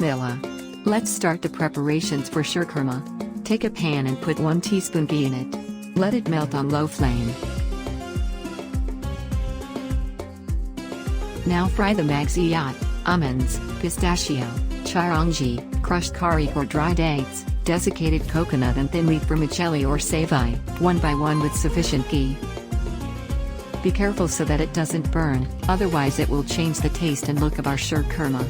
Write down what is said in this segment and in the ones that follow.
Bismillah. Let's start the preparations for Shirkhurma. Take a pan and put 1 teaspoon ghee in it. Let it melt on low flame. Now fry the 𝙤𝙤𝙩𝙤𝙤, almonds, pistachio, 𝙎𝙪𝙜𝙤𝙤, crushed 𝙬𝙪𝙜𝙤𝙤 or dried eggs, desiccated coconut and thin wheat vermicelli or 𝙎𝙪𝙜𝙤𝙤, one by one with sufficient ghee. Be careful so that it doesn't burn, otherwise it will change the taste and look of our Shirkhurma.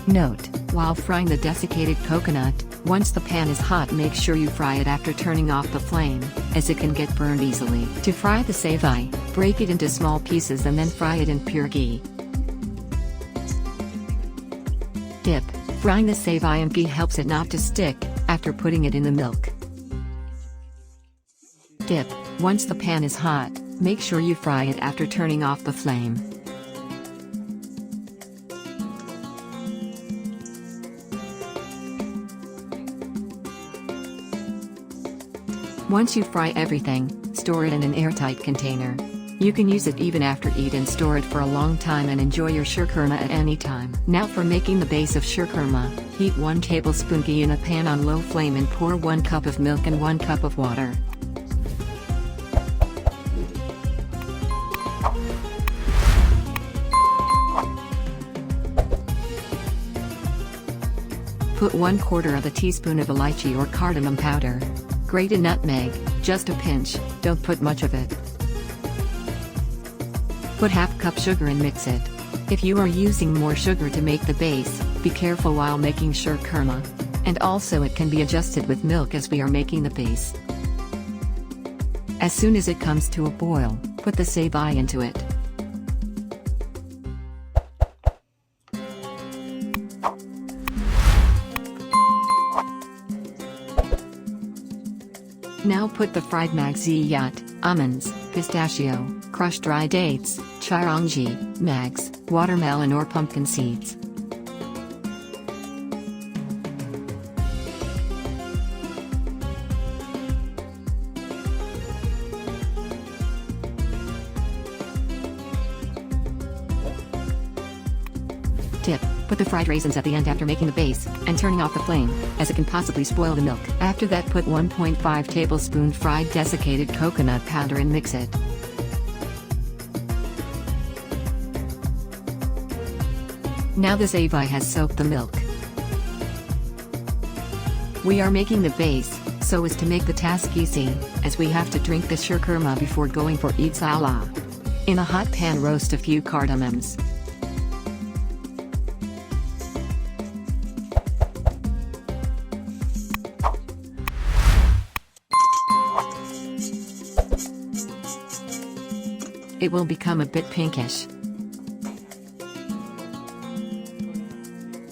Note, while frying the desiccated coconut, once the pan is hot make sure you fry it after turning off the flame, as it can get burned easily. To fry the 𝙎𝙪𝙜𝙤𝙤, break it into small pieces and then fry it in pure ghee. Tip: frying the 𝙎𝙪𝙤𝙤 in ghee helps it not to stick, after putting it in the milk. Tip: once the pan is hot, make sure you fry it after turning off the flame. Once you fry everything, store it in an airtight container. You can use it even after Eid and store it for a long time and enjoy your Shirkhurma at any time. Now for making the base of Shirkhurma, heat 1 tablespoon ghee in a pan on low flame and pour 1 cup of milk and 1 cup of water. Put 1/4 of a teaspoon of elaichi or cardamom powder. Grate a nutmeg, just a pinch, don't put much of it. Put ½ cup sugar and mix it. If you are using more sugar to make the base, be careful while making Shirkhurma. And also it can be adjusted with milk as we are making the base. As soon as it comes to a boil, put the 𝙎𝙪𝙜𝙤𝙤 into it. Now put the fried 𝙤𝙤𝙩𝙤𝙤, almonds, pistachio, crushed dry dates, 𝙎𝙪𝙜𝙤𝙤, watermelon or pumpkin seeds. Tip: put the fried raisins at the end after making the base, and turning off the flame, as it can possibly spoil the milk. After that put 1.5 tablespoon fried desiccated coconut powder and mix it. Now the 𝙎𝙪𝙤𝙤𝙤 has soaked the milk. We are making the base, so as to make the task easy, as we have to drink the Shirkhurma before going for EidSpecial. In a hot pan roast a few cardamoms. It will become a bit pinkish.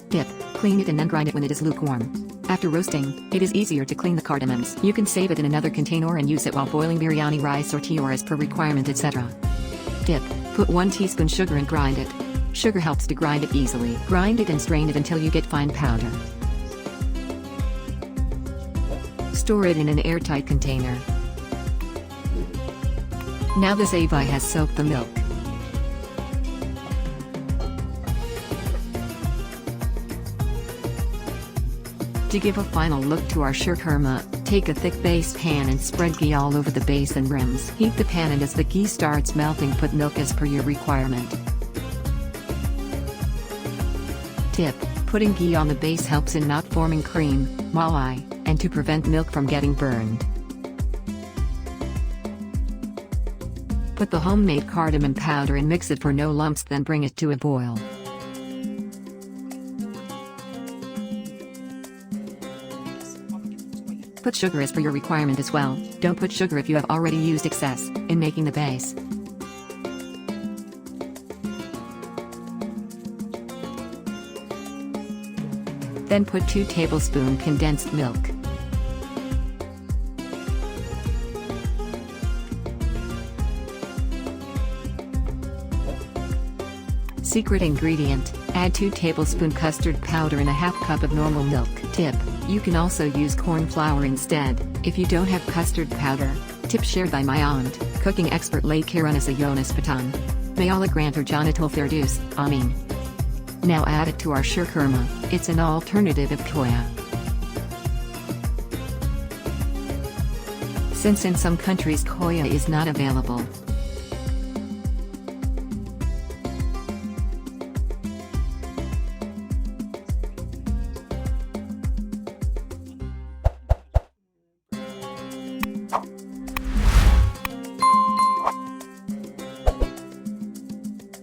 Tip: clean it and then grind it when it is lukewarm. After roasting, it is easier to clean the cardamoms. You can save it in another container and use it while boiling biryani rice or tea or as per requirement, etc. Tip: put 1 teaspoon sugar and grind it. Sugar helps to grind it easily. Grind it and strain it until you get fine powder. Store it in an airtight container. Now the 𝙎𝙪𝙤𝙤𝙤 has soaked the milk. To give a final look to our Shirkhurma, take a thick base pan and spread ghee all over the base and rims. Heat the pan and as the ghee starts melting put milk as per your requirement. Tip: putting ghee on the base helps in not forming cream, malai, and to prevent milk from getting burned. Put the homemade cardamom powder and mix it for no lumps, then bring it to a boil. Put sugar as per your requirement as well. Don't put sugar if you have already used excess in making the base. Then put 2 tablespoons condensed milk. Secret ingredient: add 2 tablespoons custard powder and a ½ cup of normal milk. Tip: you can also use corn flour instead, if you don't have custard powder. Tip shared by my aunt, cooking expert 𝙎𝙪𝙜𝙤𝙤𝙤𝙤. May Allah grant her 𝙎𝙪𝙜𝙜𝙤𝙜, Ameen. Now add it to our Shirkhurma. It's an alternative of khoya. Since in some countries khoya is not available.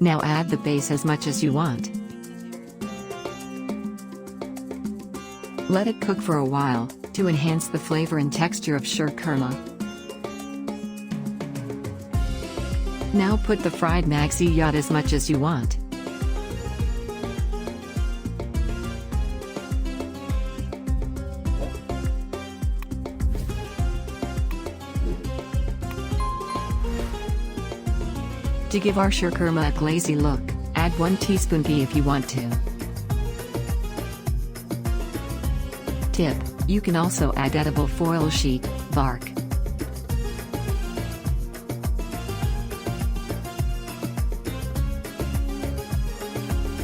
Now add the base as much as you want. Let it cook for a while, to enhance the flavor and texture of Shirkhurma. Now put the fried 𝙎𝙬𝙜𝙜𝙤 as much as you want. To give our Shirkhurma a glazy look, add 1 teaspoon ghee if you want to. Tip: you can also add edible foil sheet, bark.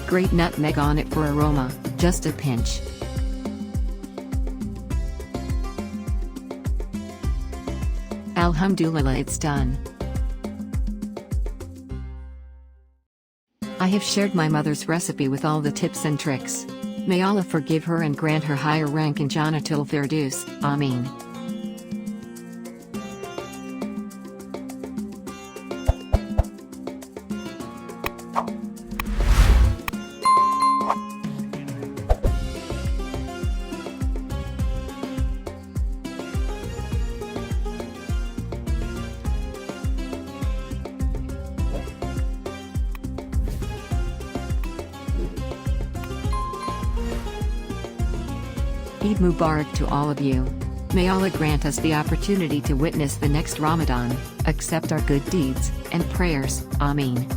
Grate nutmeg on it for aroma, just a pinch. Alhamdulillah, it's done. I have shared my mother's recipe with all the tips and tricks. May Allah forgive her and grant her higher rank in 𝙎𝙪𝙜𝙜𝙜𝙤, Ameen. Eid Mubarak to all of you. May Allah grant us the opportunity to witness the next Ramadan, accept our good deeds and prayers, Ameen.